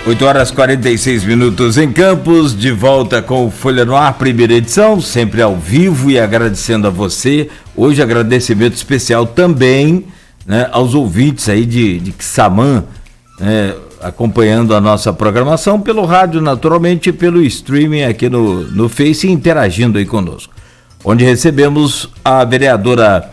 8h46 em Campos, de volta com o Folha no Ar, primeira edição, sempre ao vivo, e agradecendo a você. Hoje agradecimento especial também, né, aos ouvintes aí de Quissamã, acompanhando a nossa programação pelo rádio, naturalmente, e pelo streaming aqui no Face, interagindo aí conosco. Onde recebemos a vereadora,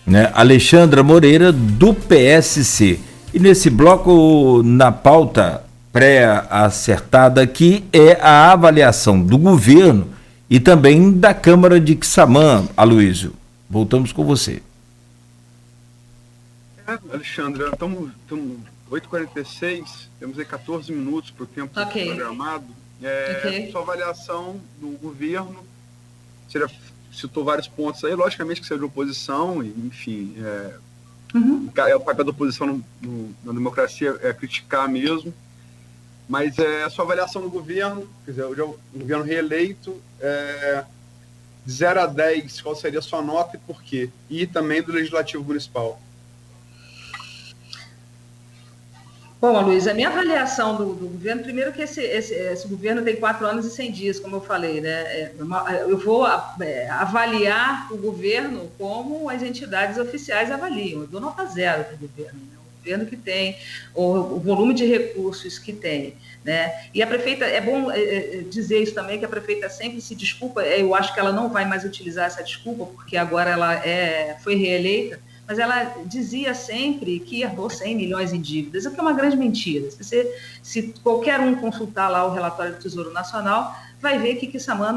né, Alexandra Moreira, do PSC. E nesse bloco, na pauta pré-acertada aqui, é a avaliação do governo e também da Câmara de Quissamã. Aloysio, voltamos com você. Alexandra, estamos 8h46, temos aí 14 minutos para o tempo programado. Sua avaliação do governo, você já citou vários pontos aí, logicamente que você é de oposição, enfim, o papel da oposição na democracia é criticar mesmo, mas a sua avaliação do governo, quer dizer, o governo reeleito, de 0 a 10, qual seria a sua nota e por quê? E também do Legislativo Municipal. Bom, Aloysio, a minha avaliação do governo, primeiro que esse governo tem 4 anos e 100 dias, como eu falei, né? Eu vou avaliar o governo como as entidades oficiais avaliam. Eu dou nota 0 para o governo, né? O governo que tem, o volume de recursos que tem, né? E a prefeita, é bom dizer isso também, que a prefeita sempre se desculpa, eu acho que ela não vai mais utilizar essa desculpa, porque agora ela foi reeleita, mas ela dizia sempre que herdou 100 milhões em dívidas, o que é uma grande mentira. Se qualquer um consultar lá o relatório do Tesouro Nacional, vai ver que Quissamã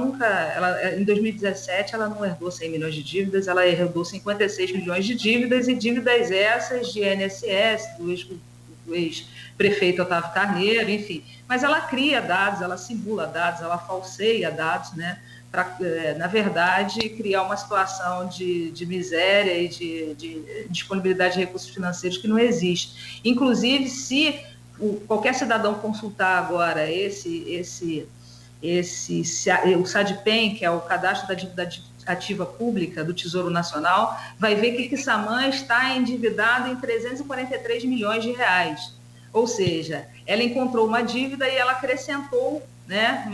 em 2017, ela não herdou 100 milhões de dívidas, ela herdou 56 milhões de dívidas, e dívidas essas de INSS, do ex-prefeito Otávio Carneiro, enfim. Mas ela cria dados, ela simula dados, ela falseia dados, né? Para, na verdade, criar uma situação de miséria e de disponibilidade de recursos financeiros que não existe. Inclusive, se qualquer cidadão consultar agora o SADPEM, que é o Cadastro da Dívida Ativa Pública do Tesouro Nacional, vai ver que Quissamã está endividado em 343 milhões de reais. Ou seja, ela encontrou uma dívida e ela acrescentou, né,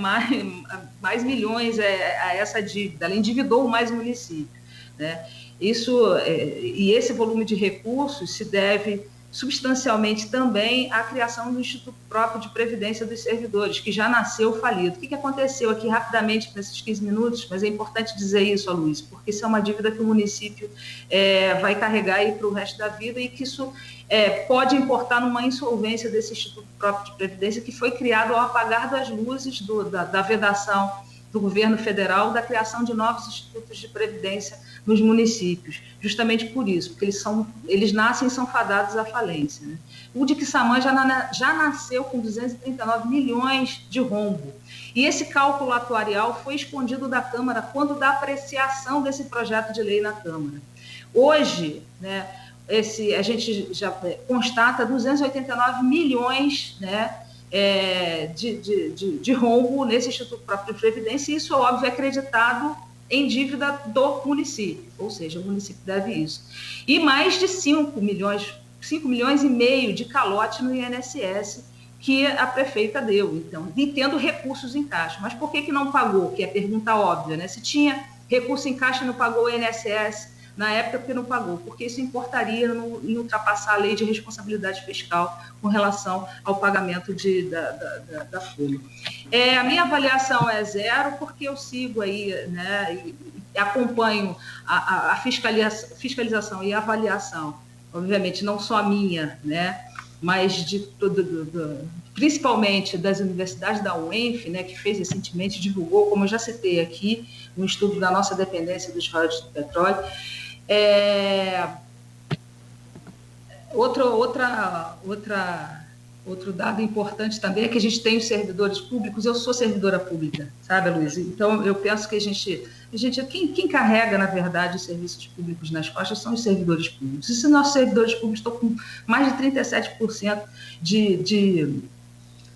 mais milhões a essa dívida, ela endividou mais o município, né? E esse volume de recursos se deve substancialmente também à criação do Instituto próprio de Previdência dos Servidores, que já nasceu falido. O que aconteceu aqui rapidamente nesses 15 minutos? Mas é importante dizer isso, Aloysio, porque isso é uma dívida que o município vai carregar aí para o resto da vida, e que isso pode importar numa insolvência desse Instituto próprio de Previdência, que foi criado ao apagar das luzes da vedação do governo federal da criação de novos institutos de previdência nos municípios, justamente por isso, porque eles nascem e são fadados à falência, né? O de Quissamã já nasceu com 239 milhões de rombo, e esse cálculo atuarial foi escondido da Câmara quando da apreciação desse projeto de lei na Câmara. Hoje, né, a gente já constata 289 milhões, né, de rombo nesse Instituto Próprio de Previdência, e isso, óbvio, é acreditado em dívida do município, ou seja, o município deve isso. E mais de 5 milhões e meio de calote no INSS que a prefeita deu, então, e tendo recursos em caixa. Mas por que não pagou? Que é a pergunta óbvia, né? Se tinha recurso em caixa e não pagou o INSS, na época, porque não pagou, porque isso importaria em ultrapassar a lei de responsabilidade fiscal com relação ao pagamento da folha. A minha avaliação é 0, porque eu sigo aí, né, e acompanho a fiscalização e a avaliação, obviamente, não só a minha, né, mas principalmente das universidades da UENF, né, que fez recentemente, divulgou, como eu já citei aqui, um estudo da nossa dependência dos royalties do petróleo. Outro dado importante também é que a gente tem os servidores públicos. Eu sou servidora pública, sabe, Luiz? Então, eu penso que quem carrega, na verdade, os serviços públicos nas costas são os servidores públicos. E se nossos servidores públicos estão com mais de 37% de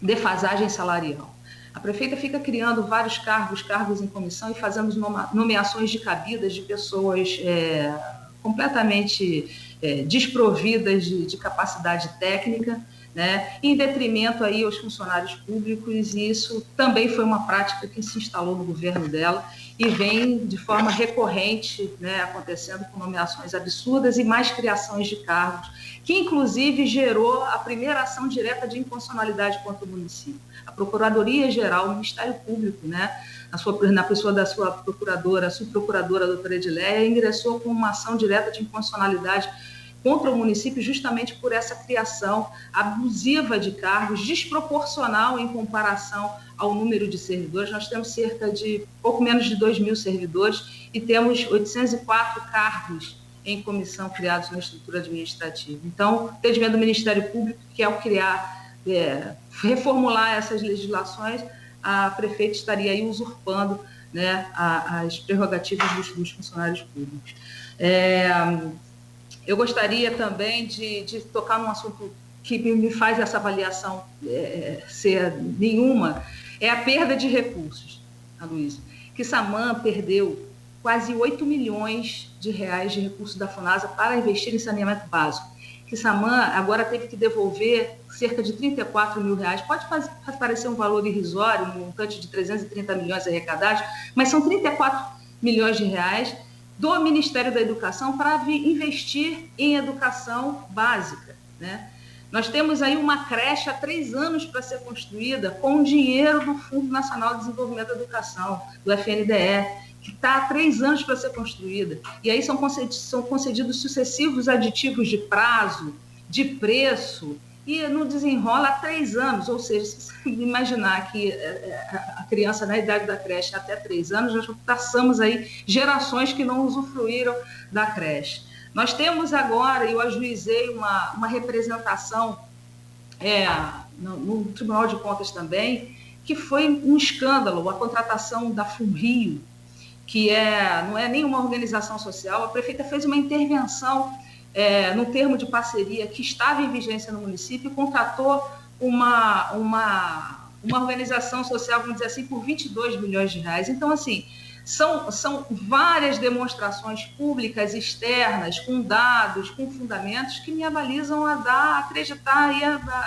defasagem salarial, a prefeita fica criando vários cargos em comissão, e fazendo nomeações de cabidas de pessoas completamente desprovidas de capacidade técnica, né, em detrimento aí aos funcionários públicos, e isso também foi uma prática que se instalou no governo dela e vem de forma recorrente, né, acontecendo com nomeações absurdas e mais criações de cargos, que inclusive gerou a primeira ação direta de inconstitucionalidade contra o município. A Procuradoria-Geral, o Ministério Público, né, na pessoa da sua procuradora, a subprocuradora, a doutora Edileia, ingressou com uma ação direta de inconstitucionalidade contra o município justamente por essa criação abusiva de cargos, desproporcional em comparação ao número de servidores. Nós temos cerca de pouco menos de 2.000 servidores e temos 804 cargos em comissão criados na estrutura administrativa. Então, o entendimento do Ministério Público, que ao reformular essas legislações, a prefeita estaria aí usurpando, né, as prerrogativas dos funcionários públicos. Eu gostaria também de tocar num assunto que me faz essa avaliação ser nenhuma, é a perda de recursos, Aloysio. Quissamã perdeu quase 8 milhões de reais de recursos da FUNASA para investir em saneamento básico. Quissamã agora teve que devolver cerca de 34 mil reais. Pode parecer um valor irrisório, um montante de 330 milhões arrecadados, mas são 34 milhões de reais do Ministério da Educação para investir em educação básica, né? Nós temos aí uma creche há 3 anos para ser construída com dinheiro do Fundo Nacional de Desenvolvimento da Educação, do FNDE, que está há 3 anos para ser construída. E aí são concedidos sucessivos aditivos de prazo, de preço, e não desenrola há 3 anos. Ou seja, se você imaginar que a criança na idade da creche até 3 anos, nós passamos aí gerações que não usufruíram da creche. Nós temos agora, eu ajuizei uma representação no Tribunal de Contas também, que foi um escândalo, a contratação da FUNRIO, que não é nenhuma organização social. A prefeita fez uma intervenção no termo de parceria que estava em vigência no município e contratou uma organização social, vamos dizer assim, por 22 milhões de reais. Então, assim, são várias demonstrações públicas, externas, com dados, com fundamentos, que me avalizam a acreditar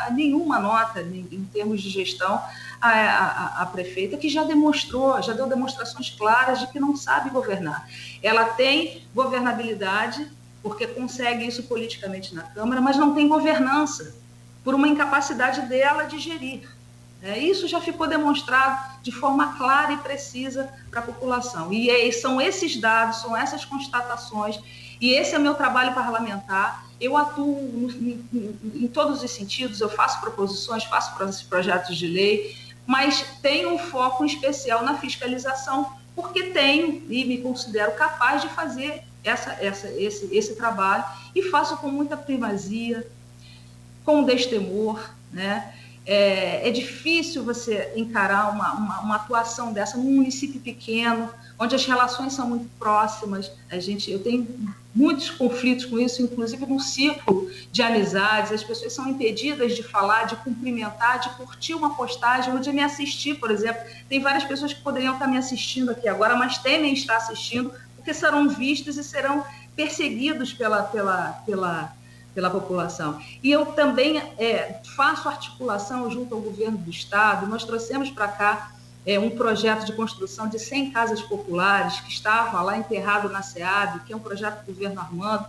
a nenhuma nota em termos de gestão a prefeita, que já deu demonstrações claras de que não sabe governar. Ela tem governabilidade, porque consegue isso politicamente na Câmara, mas não tem governança, por uma incapacidade dela de gerir. Isso já ficou demonstrado de forma clara e precisa para a população. E são esses dados, são essas constatações, e esse é o meu trabalho parlamentar. Eu atuo em todos os sentidos, eu faço proposições, faço projetos de lei, mas tenho um foco especial na fiscalização, porque tenho e me considero capaz de fazer esse trabalho, e faço com muita primazia, com destemor, né? É difícil você encarar uma atuação dessa num município pequeno, onde as relações são muito próximas. Eu tenho muitos conflitos com isso, inclusive no círculo de amizades. As pessoas são impedidas de falar, de cumprimentar, de curtir uma postagem ou de me assistir, por exemplo. Tem várias pessoas que poderiam estar me assistindo aqui agora, mas temem estar assistindo, porque serão vistos e serão perseguidos pela população. E eu também faço articulação junto ao governo do Estado. Nós trouxemos para cá um projeto de construção de 100 casas populares, que estava lá enterrado na SEAB, que é um projeto do governo Armando.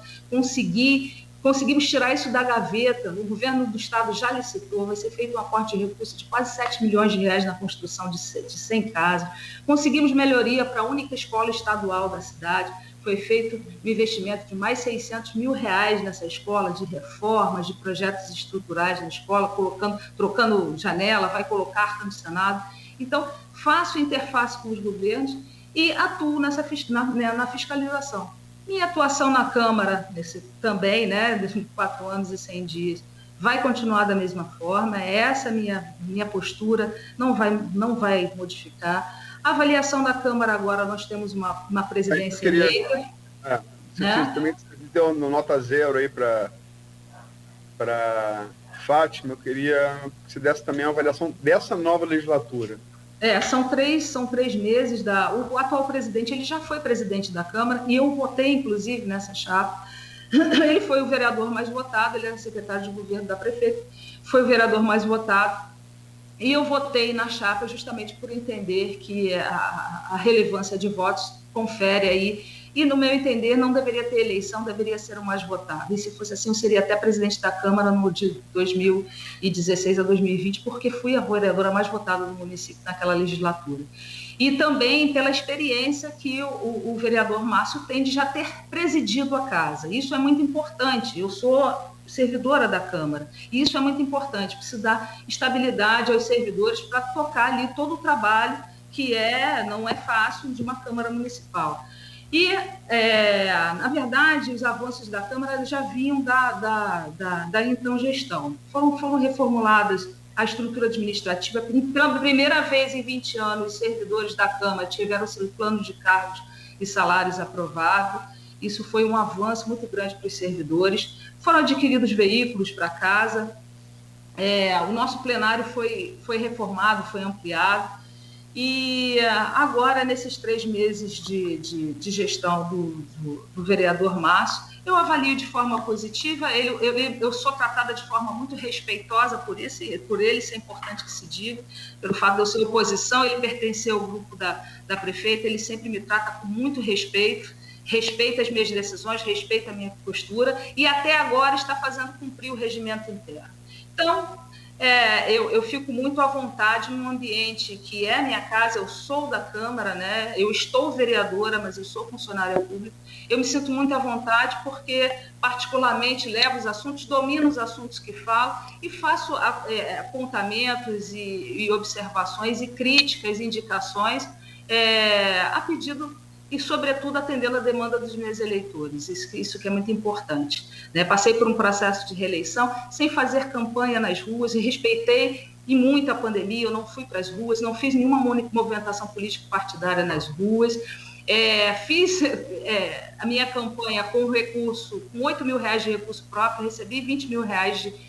Conseguimos tirar isso da gaveta. O governo do Estado já licitou, vai ser feito um aporte de recursos de quase 7 milhões de reais na construção de 100 casas. Conseguimos melhoria para a única escola estadual da cidade. Foi feito um investimento de mais 600 mil reais nessa escola, de reformas, de projetos estruturais na escola, trocando janela, vai colocar ar-condicionado. Então, faço interface com os governos e atuo na fiscalização. Minha atuação na Câmara também, né, desde 4 anos e 100 dias, vai continuar da mesma forma. Essa minha postura não vai modificar. A avaliação da Câmara agora, nós temos uma presidência eleita. Você também deu uma nota 0 aí para Fátima. Eu queria que você desse também uma avaliação dessa nova legislatura. São 3 meses. O atual presidente, ele já foi presidente da Câmara, e eu votei, inclusive, nessa chapa. Ele foi o vereador mais votado, ele era secretário de governo da prefeita, foi o vereador mais votado, e eu votei na chapa justamente por entender que a relevância de votos confere aí, e no meu entender não deveria ter eleição, deveria ser o mais votado, e se fosse assim eu seria até presidente da Câmara no de 2016 a 2020, porque fui a vereadora mais votada do município naquela legislatura. E também pela experiência que o vereador Márcio tem de já ter presidido a casa. Isso é muito importante. Eu sou servidora da Câmara, e isso é muito importante, precisa dar estabilidade aos servidores para tocar ali todo o trabalho que não é fácil de uma Câmara Municipal. E, na verdade, os avanços da Câmara já vinham da então gestão. Foram reformuladas a estrutura administrativa. Pela primeira vez em 20 anos, os servidores da Câmara tiveram seu plano de cargos e salários aprovado. Isso foi um avanço muito grande para os servidores. Foram adquiridos veículos para casa. O nosso plenário foi reformado, foi ampliado. E agora, nesses 3 meses de gestão do vereador Márcio, eu avalio de forma positiva. Eu sou tratada de forma muito respeitosa por ele, isso é importante que se diga, pelo fato de eu ser oposição, ele pertencer ao grupo da prefeita, ele sempre me trata com muito respeito, respeita as minhas decisões, respeita a minha postura, e até agora está fazendo cumprir o regimento interno. Então, eu fico muito à vontade num ambiente que é minha casa, eu sou da Câmara, né? Eu estou vereadora, mas eu sou funcionária pública. Eu me sinto muito à vontade porque, particularmente, levo os assuntos, domino os assuntos que falo e faço apontamentos e observações e críticas, indicações a pedido e, sobretudo, atendendo a demanda dos meus eleitores. Isso que é muito importante, né? Passei por um processo de reeleição sem fazer campanha nas ruas e respeitei e muito a pandemia. Eu não fui para as ruas, não fiz nenhuma movimentação político-partidária nas ruas. Fiz a minha campanha com recurso, com R$8 mil de recurso próprio, recebi R$20 mil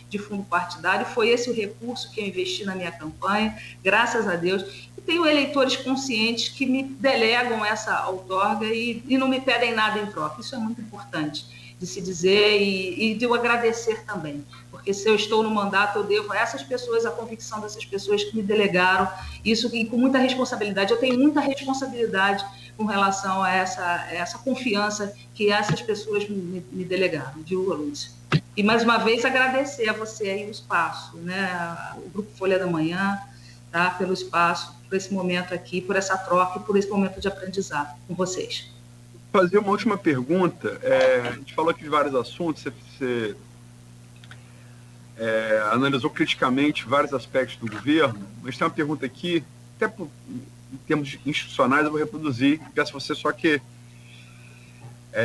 de fundo partidário, foi esse o recurso que eu investi na minha campanha, graças a Deus. E tenho eleitores conscientes que me delegam essa outorga e não me pedem nada em troca. Isso é muito importante de se dizer e de eu agradecer também, porque se eu estou no mandato, eu devo a essas pessoas, a convicção dessas pessoas que me delegaram, isso e com muita responsabilidade. Eu tenho muita responsabilidade com relação a essa confiança que essas pessoas me delegaram, viu, Lúcia? E, mais uma vez, agradecer a você aí o espaço, né? O Grupo Folha da Manhã, tá? Pelo espaço, por esse momento aqui, por essa troca e por esse momento de aprendizado com vocês. Vou fazer uma última pergunta. A gente falou aqui de vários assuntos, você analisou criticamente vários aspectos do governo, mas tem uma pergunta aqui, até em termos institucionais, eu vou reproduzir, peço a você só que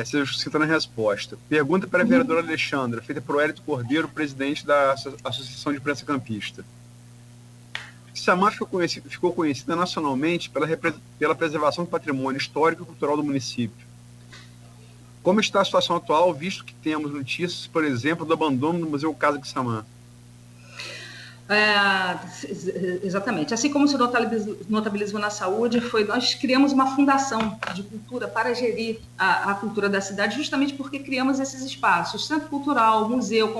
seja sucinta na resposta. Pergunta para a vereadora Alexandra, feita por Hélito Cordeiro, presidente da Associação de Imprensa Campista. Quissamã ficou conhecida nacionalmente pela preservação do patrimônio histórico e cultural do município. Como está a situação atual, visto que temos notícias, por exemplo, do abandono do Museu Casa Quissamã? Exatamente. Assim como se notabilizou na saúde, nós criamos uma fundação de cultura para gerir a cultura da cidade, justamente porque criamos esses espaços, Centro Cultural, Museu,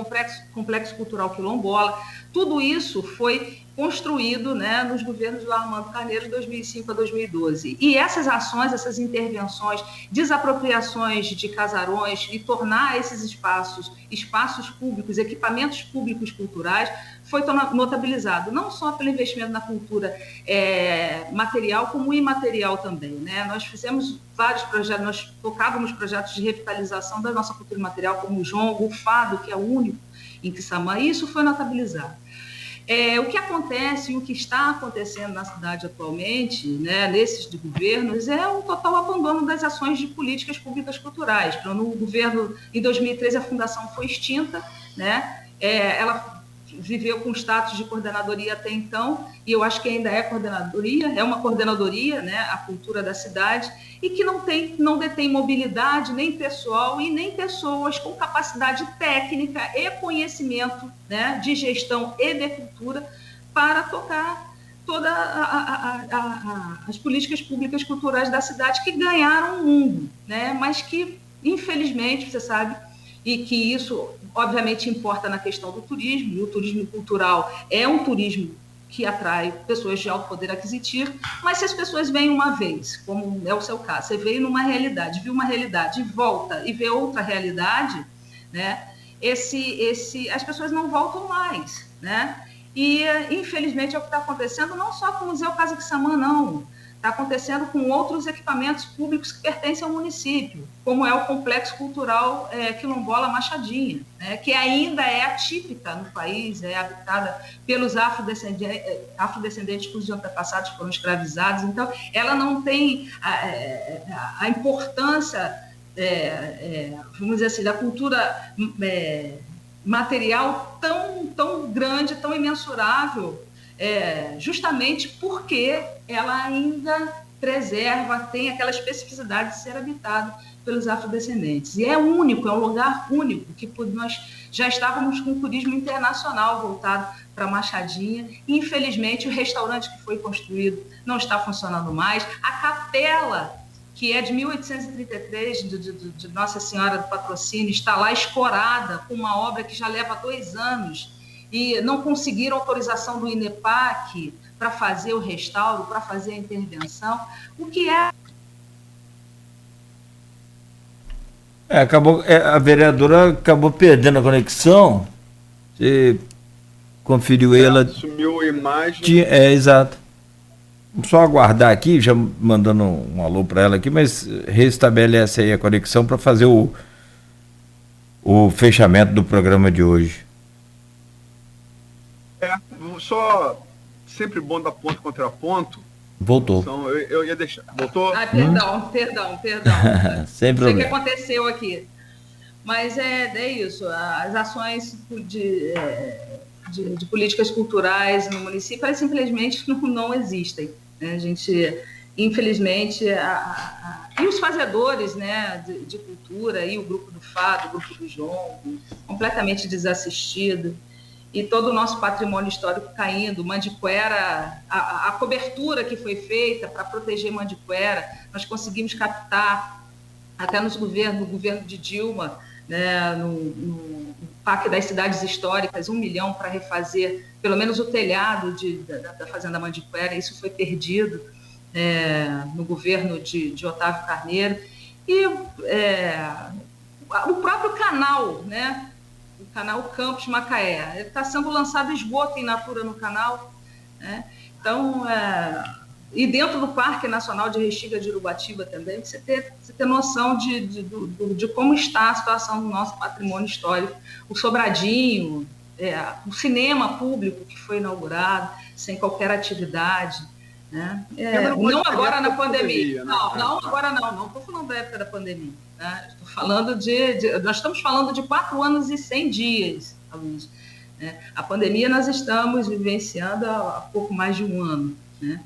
Complexo Cultural Quilombola, tudo isso foi construído, né, nos governos do Armando Carneiro de 2005 a 2012. E essas ações, essas intervenções, desapropriações de casarões e tornar esses espaços públicos, equipamentos públicos culturais, foi notabilizado, não só pelo investimento na cultura material, como imaterial também, né? Nós fizemos vários projetos, nós tocávamos projetos de revitalização da nossa cultura material, como o jongo, o fado, que é o único em Quissamã, e isso foi notabilizado. O que acontece e o que está acontecendo na cidade atualmente, né, nesses governos, é um total abandono das ações de políticas públicas culturais. Então, no governo, em 2013, a fundação foi extinta, né? Ela viveu com status de coordenadoria até então, e eu acho que ainda é uma coordenadoria, né, a cultura da cidade, e que não detém mobilidade, nem pessoal e nem pessoas com capacidade técnica e conhecimento, né, de gestão e de cultura para tocar todas as políticas públicas culturais da cidade que ganharam o mundo, né, mas que, infelizmente, você sabe, e que isso, obviamente, importa na questão do turismo, e o turismo cultural é um turismo que atrai pessoas de alto poder aquisitivo, mas se as pessoas vêm uma vez, como é o seu caso, você veio numa realidade, viu uma realidade e volta e vê outra realidade, né? As pessoas não voltam mais, né? E, infelizmente, é o que está acontecendo não só com o Museu Casa Quissamã, não. Está acontecendo com outros equipamentos públicos que pertencem ao município, como é o Complexo Cultural Quilombola Machadinha, né, que ainda é atípica no país, é habitada pelos afrodescendentes cujos antepassados foram escravizados. Então, ela não tem a importância, vamos dizer assim, da cultura material tão grande, tão imensurável, justamente porque ela ainda preserva, tem aquela especificidade de ser habitado pelos afrodescendentes. E é único, é um lugar único, que nós já estávamos com um turismo internacional voltado para Machadinha. Infelizmente, o restaurante que foi construído não está funcionando mais. A capela, que é de 1833, de Nossa Senhora do Patrocínio, está lá escorada com uma obra que já leva 2 anos, e não conseguiram autorização do INEPAC para fazer o restauro, para fazer a intervenção, o que acabou, a vereadora acabou perdendo a conexão. Você conferiu ela. Sumiu a imagem. Exato. Vamos só aguardar aqui, já mandando um alô para ela aqui, mas restabelece aí a conexão para fazer o fechamento do programa de hoje. Só sempre bom dar ponto contra ponto. Voltou. Então, eu ia deixar. Voltou? Perdão. Sem problema. Não sei o que aconteceu aqui. Mas é isso. As ações de políticas culturais no município, elas simplesmente não existem, né? A gente, infelizmente, e os fazedores, né, de cultura, e o grupo do Fado, o grupo do Jongo, completamente desassistido. E todo o nosso patrimônio histórico caindo, Mandiquera, a cobertura que foi feita para proteger Mandiquera, nós conseguimos captar, até no governo de Dilma, né, no Parque das Cidades Históricas, 1 milhão para refazer pelo menos o telhado da Fazenda Mandiquera. Isso foi perdido no governo de Otávio Carneiro. E o próprio canal, né? O canal Campos Macaé, está sendo lançado esgoto in natura no canal, né? Então, e dentro do Parque Nacional de Restinga de Urubatiba também, você ter noção de como está a situação do nosso patrimônio histórico. O Sobradinho, o cinema público que foi inaugurado sem qualquer atividade, né? Não agora na pandemia. Não estou falando da época da pandemia. Né? Estou falando nós estamos falando de 4 anos e 100 dias, Luiz. A pandemia nós estamos vivenciando há pouco mais de 1 ano. Né?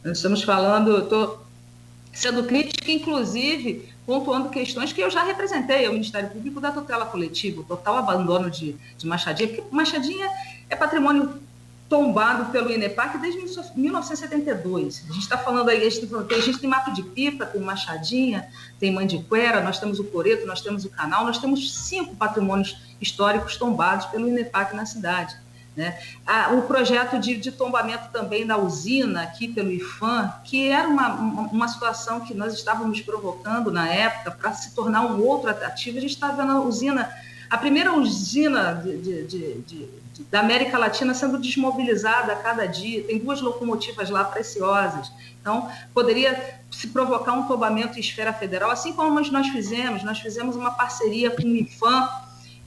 Nós estamos falando, estou sendo crítica, inclusive, pontuando questões que eu já representei ao Ministério Público da tutela coletiva, o total abandono de Machadinha, porque Machadinha é patrimônio tombado pelo INEPAC desde 1972. A gente está falando aí, a gente tem Mato de Pipa, tem Machadinha, tem Mandiquera, nós temos o Coreto, nós temos o Canal, nós temos 5 patrimônios históricos tombados pelo INEPAC na cidade. Né? O projeto de tombamento também da usina aqui pelo IFAM, que era uma situação que nós estávamos provocando na época para se tornar um outro atrativo. A gente está vendo a usina, a primeira usina da América Latina sendo desmobilizada a cada dia, tem 2 locomotivas lá preciosas. Então, poderia se provocar um tombamento em esfera federal, assim como nós fizemos uma parceria com o IFAM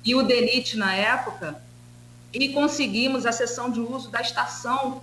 e o DENIT na época, e conseguimos a cessão de uso da estação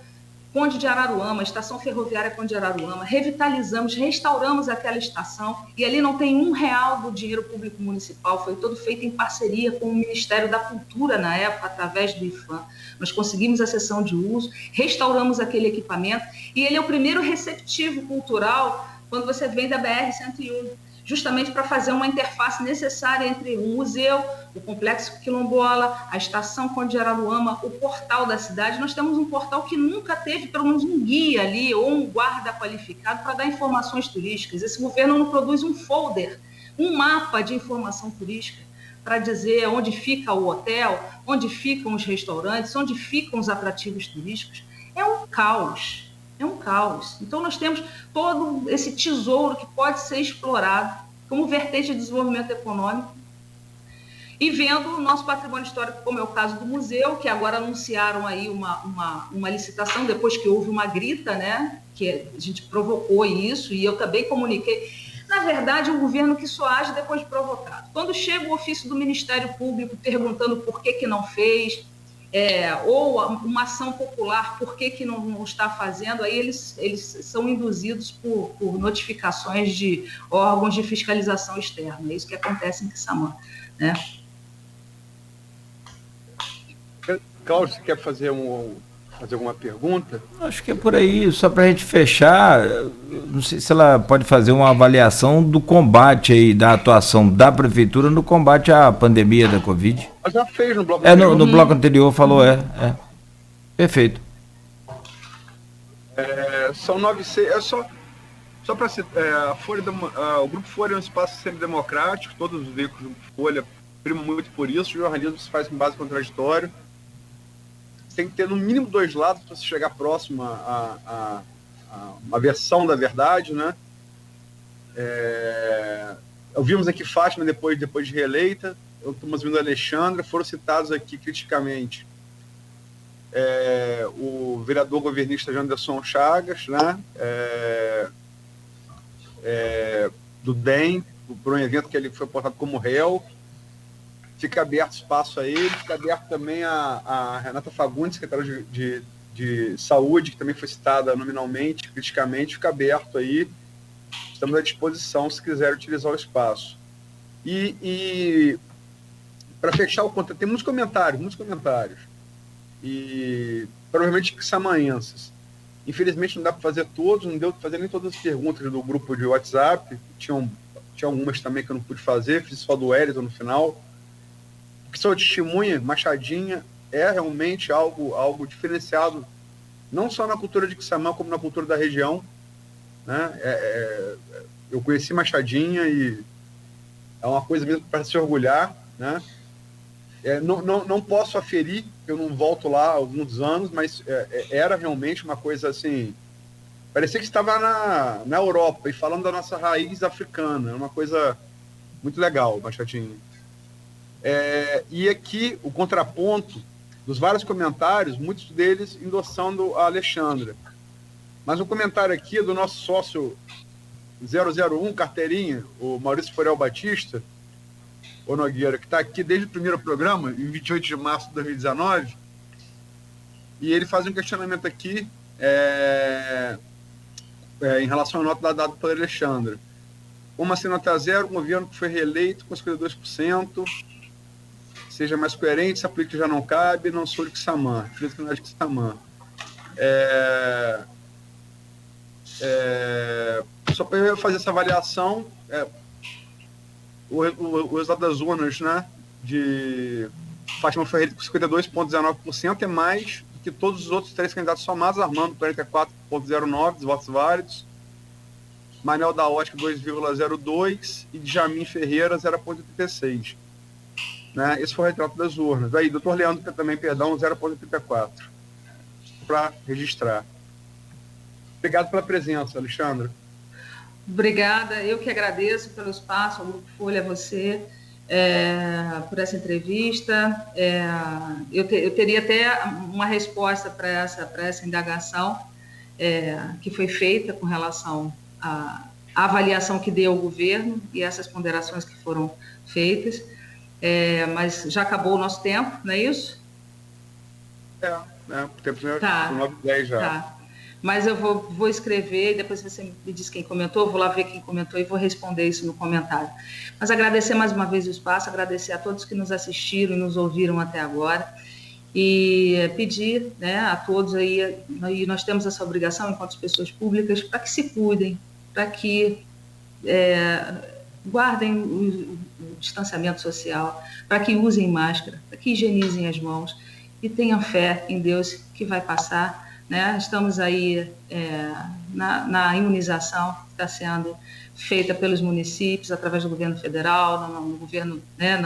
Conde de Araruama, a estação ferroviária Conde de Araruama, revitalizamos, restauramos aquela estação, e ali não tem R$1 do dinheiro público municipal, foi todo feito em parceria com o Ministério da Cultura na época, através do IFAM. Nós conseguimos a cessão de uso, restauramos aquele equipamento, e ele é o primeiro receptivo cultural quando você vem da BR-101, justamente para fazer uma interface necessária entre o museu, o Complexo Quilombola, a estação Conde de Araruama, o portal da cidade. Nós temos um portal que nunca teve pelo menos um guia ali, ou um guarda qualificado para dar informações turísticas. Esse governo não produz um folder, um mapa de informação turística para dizer onde fica o hotel, onde ficam os restaurantes, onde ficam os atrativos turísticos. É um caos. É um caos. Então, nós temos todo esse tesouro que pode ser explorado como vertente de desenvolvimento econômico, e vendo o nosso patrimônio histórico, como é o caso do museu, que agora anunciaram aí uma licitação, depois que houve uma grita, né, que a gente provocou isso, e eu também comuniquei. Na verdade, o governo que só age depois de provocado. Quando chega o ofício do Ministério Público perguntando por que não fez, ou uma ação popular, por que não está fazendo, aí eles são induzidos por notificações de órgãos de fiscalização externa. É isso que acontece em Quissamã, né? Cláudio, você quer fazer alguma pergunta? Acho que é por aí, só para a gente fechar, não sei se ela pode fazer uma avaliação do combate aí, da atuação da Prefeitura no combate à pandemia da Covid. Ela já fez no bloco anterior. No bloco anterior falou, Perfeito. São 900, só para citar, o Grupo Folha é um espaço sempre democrático, todos os veículos do Grupo Folha primam muito por isso, o jornalismo se faz com base contraditório. Tem que ter no mínimo 2 lados para se chegar próximo a uma versão da verdade, né? Ouvimos aqui Fátima depois de reeleita, estamos vendo a Alexandra, foram citados aqui criticamente o vereador governista Janderson Chagas, né? Do DEM, por um evento que ele foi apontado como réu. Fica aberto espaço a ele, fica aberto também a Renata Fagundes, secretária de Saúde, que também foi citada nominalmente, criticamente, fica aberto aí. Estamos à disposição se quiser utilizar o espaço. E para fechar o conteúdo, tem muitos comentários. E provavelmente quissamanhenses. Infelizmente não dá para fazer todos, não deu para fazer nem todas as perguntas do grupo de WhatsApp. Tinha algumas também que eu não pude fazer, fiz só do Wellington no final. Que sua testemunha, Machadinha, é realmente algo diferenciado, não só na cultura de Quissamã, como na cultura da região, né? Eu conheci Machadinha e é uma coisa mesmo para se orgulhar, né? Não posso aferir, eu não volto lá há alguns anos, mas era realmente uma coisa assim, parecia que estava na Europa e falando da nossa raiz africana, uma coisa muito legal, Machadinha. E aqui o contraponto dos vários comentários, muitos deles endossando a Alexandra. Mas um comentário aqui do nosso sócio 001, carteirinha, o Maurício Forel Batista, o Nogueira, que está aqui desde o primeiro programa, em 28 de março de 2019, e ele faz um questionamento aqui em relação à nota dada pela Alexandra. Como assim nota 0, um governo que foi reeleito com 52%, seja mais coerente, se aplica já não cabe, não sou de Quissamã, filho de Quissamã. Só para eu fazer essa avaliação, o resultado das urnas, né, de Fátima Ferreira com 52,19% é mais do que todos os outros 3 candidatos somados, Armando 44,09% dos votos válidos, Manel da Ótica 2,02% e Djamin Ferreira 0,86%. Né? Esse foi o retrato das urnas. Aí, doutor Leandro também, 0,84%. Para registrar. Obrigado pela presença, Alexandra. Obrigada, eu que agradeço pelo espaço, ao Grupo Folha, a você, por essa entrevista. Eu teria até uma resposta para essa indagação que foi feita com relação à avaliação que deu o governo e essas ponderações que foram feitas. Mas já acabou o nosso tempo, não é isso? O tempo já é 9h10 já. Tá. Mas eu vou escrever, e depois você me diz quem comentou, vou lá ver quem comentou e vou responder isso no comentário. Mas agradecer mais uma vez o espaço, agradecer a todos que nos assistiram e nos ouviram até agora, e pedir, né, a todos aí, e nós temos essa obrigação enquanto pessoas públicas, para que se cuidem, para que guardem o distanciamento social, para que usem máscara, para que higienizem as mãos e tenham fé em Deus que vai passar, né? Estamos aí na imunização que está sendo feita pelos municípios, através do governo federal, no governo, né,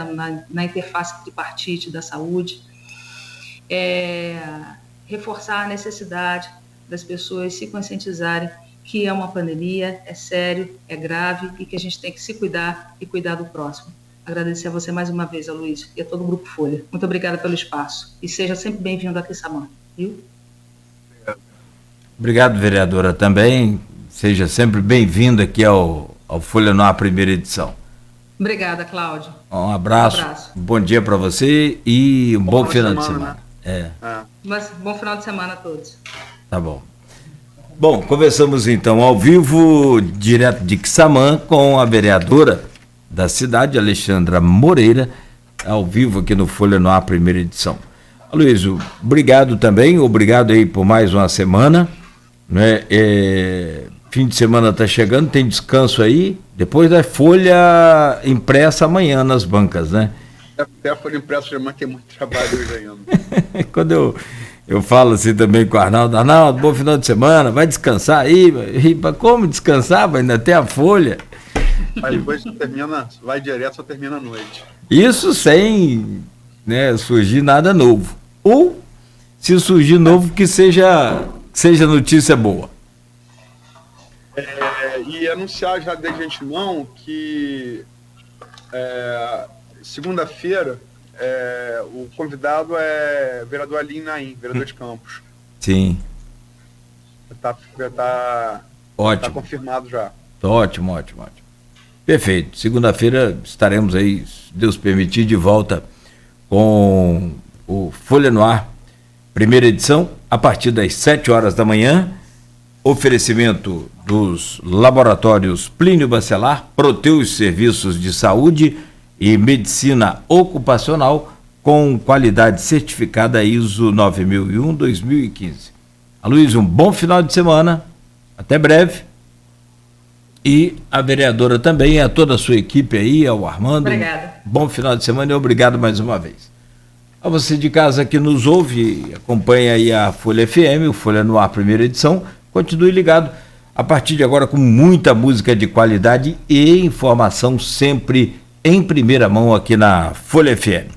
na interface tripartite da saúde. Reforçar a necessidade das pessoas se conscientizarem que é uma pandemia, é sério, é grave e que a gente tem que se cuidar e cuidar do próximo. Agradecer a você mais uma vez, Aloysio, e a todo o Grupo Folha. Muito obrigada pelo espaço. E seja sempre bem-vindo aqui, Samã. Viu? Obrigado, vereadora, também. Seja sempre bem-vindo aqui ao Folha no Ar, primeira edição. Obrigada, Cláudio. Um abraço. Bom dia para você e um bom final de semana. Mas bom final de semana a todos. Tá bom. Bom, conversamos então ao vivo, direto de Quissamã, com a vereadora da cidade, Alexandra Moreira, ao vivo aqui no Folha no Ar, primeira edição. Aloysio, obrigado também, obrigado aí por mais uma semana, né? Fim de semana está chegando, tem descanso aí, depois da Folha impressa amanhã nas bancas, né? Até a Folha impressa amanhã tem muito trabalho hoje ainda. Quando eu falo assim também com o Arnaldo, bom final de semana, vai descansar aí, como descansar, ainda tem a Folha. Mas depois vai direto, só termina à noite. Isso sem, né, surgir nada novo. Ou, se surgir novo, que seja notícia boa. E anunciar já desde antemão que segunda-feira o convidado é o vereador Alim Naim, vereador de Campos. Sim. Tá ótimo. Tá confirmado já. Ótimo. Perfeito. Segunda-feira estaremos aí, se Deus permitir, de volta com o Folha no Ar, primeira edição, a partir das 7 horas da manhã. Oferecimento dos laboratórios Plínio Bacelar, Proteus Serviços de Saúde e Medicina Ocupacional com qualidade certificada ISO 9001-2015. Aloysio, um bom final de semana, até breve. E a vereadora também, a toda a sua equipe aí, ao Armando. Obrigada. Bom final de semana e obrigado mais uma vez. A você de casa que nos ouve, acompanha aí a Folha FM, o Folha no Ar, primeira edição, continue ligado. A partir de agora com muita música de qualidade e informação sempre em primeira mão aqui na Folha FM.